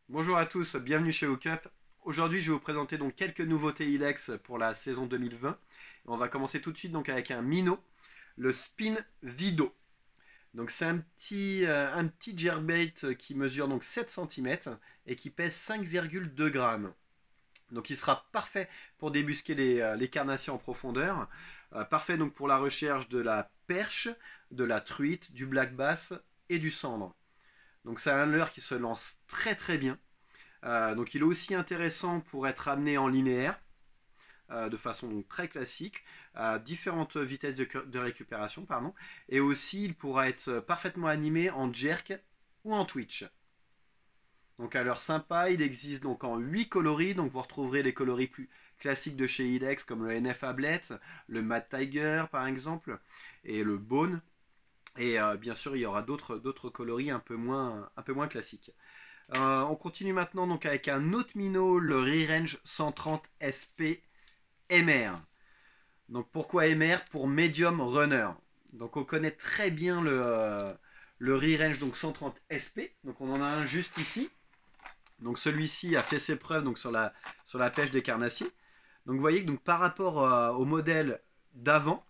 Bonjour à tous, bienvenue chez Hookup. Aujourd'hui, je vais vous présenter donc quelques nouveautés Ilex pour la saison 2020. On va commencer tout de suite donc avec un minnow, le Spin Vido. Donc c'est un petit jerkbait qui mesure donc 7 cm et qui pèse 5,2 grammes. Donc il sera parfait pour débusquer les carnassiers en profondeur. Parfait donc pour la recherche de la perche, de la truite, du black bass et du cendre. Donc c'est un leurre qui se lance très très bien. Donc il est aussi intéressant pour être amené en linéaire, de façon donc très classique, à différentes vitesses de récupération, pardon. Et aussi il pourra être parfaitement animé en jerk ou en twitch. Donc à l'heure sympa, il existe donc en 8 coloris, donc vous retrouverez les coloris plus classiques de chez Ilex comme le NF Ablet, le Mad Tiger par exemple, et le Bone. Et bien sûr, il y aura d'autres coloris un peu moins classiques. On continue maintenant donc avec un autre minnow, le Re-Range 130 SP MR. Donc pourquoi MR? Pour Medium Runner. Donc on connaît très bien le Re-Range donc 130 SP. Donc on en a un juste ici. Donc celui-ci a fait ses preuves donc sur la pêche des carnassiers. Donc vous voyez que donc, par rapport au modèle d'avant,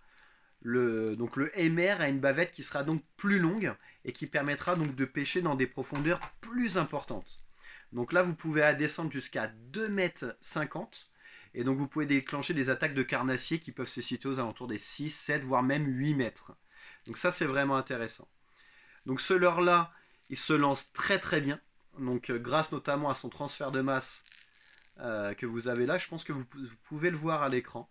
donc le MR a une bavette qui sera donc plus longue et qui permettra donc de pêcher dans des profondeurs plus importantes. Donc là, vous pouvez descendre jusqu'à 2,50 m. Et donc vous pouvez déclencher des attaques de carnassiers qui peuvent se situer aux alentours des 6, 7, voire même 8 mètres. Donc ça, c'est vraiment intéressant. Donc ce leurre-là, il se lance très très bien. Donc grâce notamment à son transfert de masse que vous avez là, je pense que vous pouvez le voir à l'écran.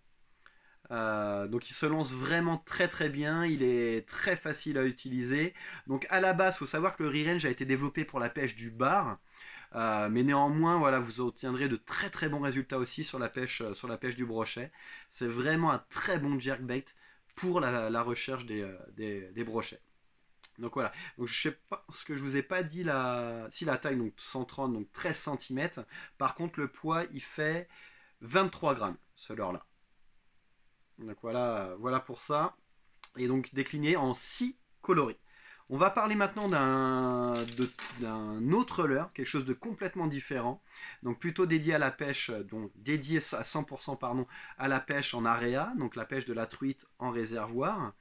Donc il se lance vraiment très très bien, il est très facile à utiliser. Donc à la base, il faut savoir que le Re-Range a été développé pour la pêche du bar. Mais néanmoins, voilà, vous obtiendrez de très très bons résultats aussi sur la pêche du brochet. C'est vraiment un très bon jerkbait pour la recherche des brochets. Donc voilà. Donc je sais pas ce que je vous ai pas dit si la taille donc 130 donc 13 cm. Par contre le poids il fait 23 grammes ce leurre là. Donc voilà pour ça. Et donc décliné en 6 coloris. On va parler maintenant d'un autre leurre, quelque chose de complètement différent, donc plutôt dédié à la pêche, donc dédié à 100% pardon, à la pêche en area, donc la pêche de la truite en réservoir.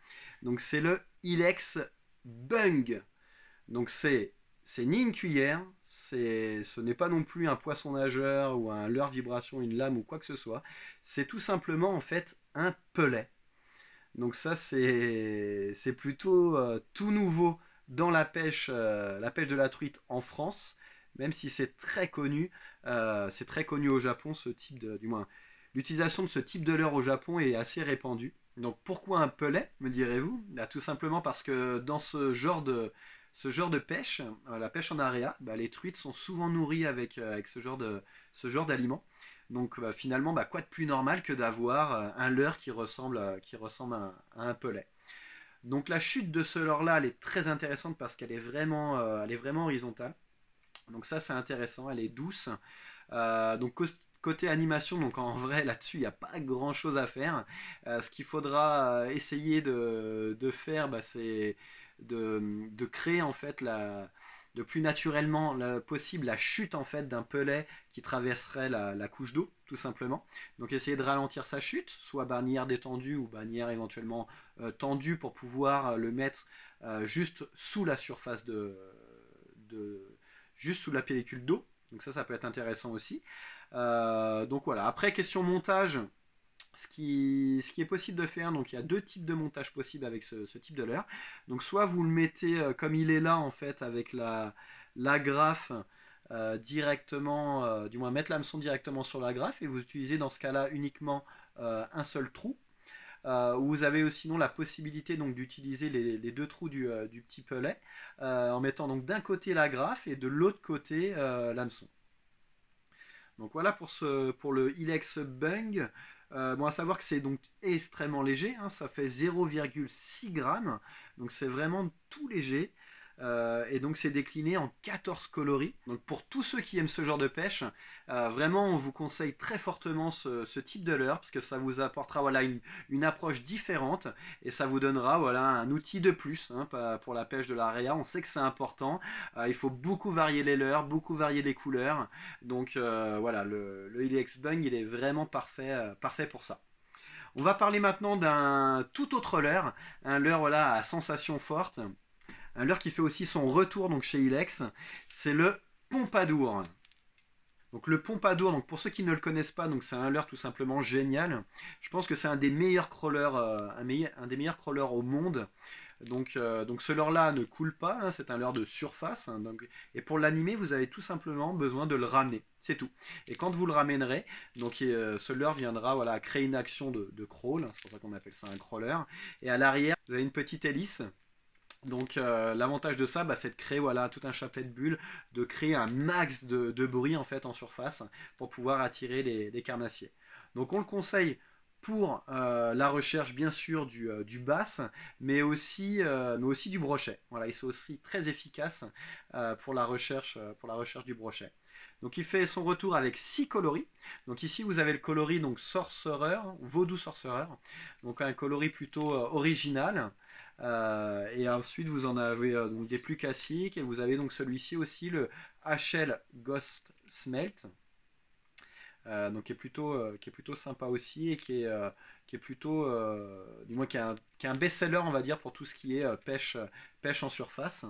Donc c'est le Ilex Bung. Donc c'est ni une cuillère, ce n'est pas non plus un poisson nageur ou un leurre vibration, une lame ou quoi que ce soit. C'est tout simplement en fait un pelet. Donc ça c'est plutôt tout nouveau dans la pêche de la truite en France, même si c'est très connu au Japon du moins l'utilisation de ce type de leurre au Japon est assez répandue. Donc pourquoi un pelet, me direz-vous? Bah, tout simplement parce que dans ce genre de pêche, la pêche en area, bah, les truites sont souvent nourries avec ce genre d'aliment. Donc bah, finalement, bah, quoi de plus normal que d'avoir un leurre qui ressemble à un pelet. Donc la chute de ce leurre-là, elle est très intéressante parce qu'elle est vraiment horizontale. Donc ça, c'est intéressant, elle est douce. Donc côté animation, donc en vrai là-dessus, il n'y a pas grand-chose à faire. Ce qu'il faudra essayer de faire, bah, c'est de créer en fait de plus naturellement possible la chute en fait d'un pelet qui traverserait la couche d'eau tout simplement. Donc essayer de ralentir sa chute, soit bannière détendue ou bannière éventuellement tendue pour pouvoir le mettre juste sous la surface juste sous la pellicule d'eau. Donc ça peut être intéressant aussi. Donc voilà. Après question montage, ce qui est possible de faire, donc il y a deux types de montage possibles avec ce type de leurre. Donc soit vous le mettez comme il est là en fait avec la directement, du moins mettre l'hameçon directement sur la graffe et vous utilisez dans ce cas-là uniquement un seul trou. Vous avez sinon la possibilité donc d'utiliser les deux trous du petit pelet en mettant donc d'un côté la graffe et de l'autre côté l'hameçon. Donc voilà pour le Ilex Bung. Bon, à savoir que c'est donc extrêmement léger, hein, ça fait 0,6 grammes, donc c'est vraiment tout léger. Et donc c'est décliné en 14 coloris. Donc pour tous ceux qui aiment ce genre de pêche, vraiment on vous conseille très fortement ce type de leurre parce que ça vous apportera voilà, une approche différente et ça vous donnera voilà, un outil de plus hein, pour la pêche de la réa. On sait que c'est important, il faut beaucoup varier les leurres, beaucoup varier les couleurs. Donc voilà, le Helix Bung il est vraiment parfait pour ça. On va parler maintenant d'un tout autre leurre, un leurre voilà, à sensation forte, un leurre qui fait aussi son retour donc, chez Ilex, c'est le Pompadour. Donc le Pompadour, donc pour ceux qui ne le connaissent pas, donc c'est un leurre tout simplement génial. Je pense que c'est un des meilleurs crawlers, un des meilleurs crawlers au monde. Donc ce leurre-là ne coule pas, hein, c'est un leurre de surface. Hein, et pour l'animer, vous avez tout simplement besoin de le ramener, c'est tout. Et quand vous le ramènerez, donc ce leurre viendra voilà, créer une action de crawl, c'est pour ça qu'on appelle ça un crawler. Et à l'arrière, vous avez une petite hélice. Donc l'avantage de ça, c'est de créer voilà, tout un chapelet de bulles, de créer un max de bruit en fait en surface pour pouvoir attirer les carnassiers. Donc on le conseille pour la recherche bien sûr du bass, mais aussi du brochet. Voilà, ils sont aussi très efficaces pour la recherche du brochet. Donc il fait son retour avec 6 coloris. Donc ici vous avez le coloris donc Sorcerer, Vaudou Sorcerer, donc un coloris plutôt original. Et ensuite vous en avez donc des plus classiques et vous avez donc celui-ci aussi le HL Ghost Smelt donc qui est plutôt sympa aussi et qui est plutôt du moins qui est un best-seller on va dire pour tout ce qui est pêche en surface.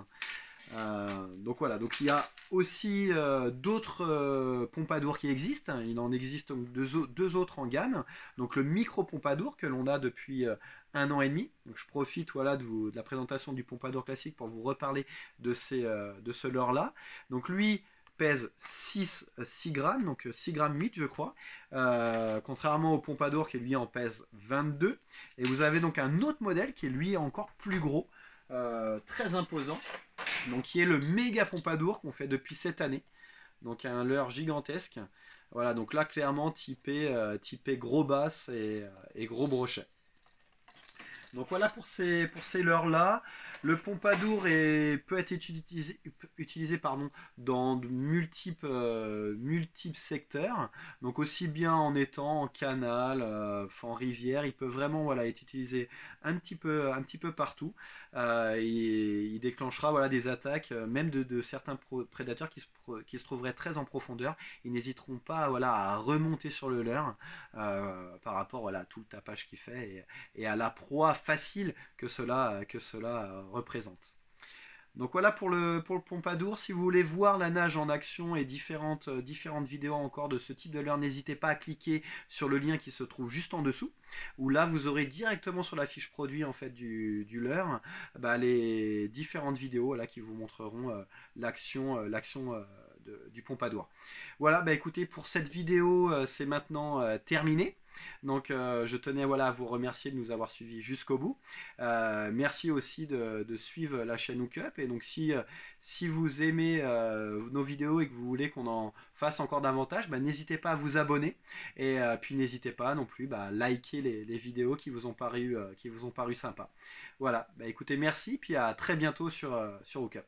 Donc voilà, donc il y a aussi d'autres pompadours qui existent. Il en existe donc deux autres en gamme. Donc le micro pompadour que l'on a depuis 1 an et demi. Donc je profite voilà, de la présentation du pompadour classique pour vous reparler de ce leurre là. Donc lui pèse 6 grammes, donc 6 grammes 8 je crois, contrairement au pompadour qui lui en pèse 22. Et vous avez donc un autre modèle qui est lui encore plus gros, très imposant, donc qui est le méga pompadour qu'on fait depuis cette année, donc un leurre gigantesque. Voilà, donc là clairement typé gros basse et gros brochet. Donc voilà pour ces leurres là. Le pompadour peut être utilisé dans de multiples secteurs. Donc aussi bien en étang, en canal, en rivière. Il peut vraiment voilà, être utilisé un petit peu partout. Il déclenchera voilà, des attaques même de certains prédateurs qui se trouveraient très en profondeur. Ils n'hésiteront pas voilà, à remonter sur le leurre par rapport voilà, à tout le tapage qu'il fait et à la proie facile que cela représente. Donc voilà pour le pompadour. Si vous voulez voir la nage en action et différentes vidéos encore de ce type de leurre, n'hésitez pas à cliquer sur le lien qui se trouve juste en dessous, où là vous aurez directement sur la fiche produit en fait du leurre les différentes vidéos là, qui vous montreront l'action du pompadour. Voilà, écoutez, pour cette vidéo c'est maintenant terminé. Donc je tenais voilà, à vous remercier de nous avoir suivis jusqu'au bout. Merci aussi de suivre la chaîne Hookup. Et donc si vous aimez nos vidéos et que vous voulez qu'on en fasse encore davantage, n'hésitez pas à vous abonner. Et puis n'hésitez pas non plus à liker les vidéos qui vous ont paru sympas. Voilà, écoutez, merci, puis à très bientôt sur Hookup.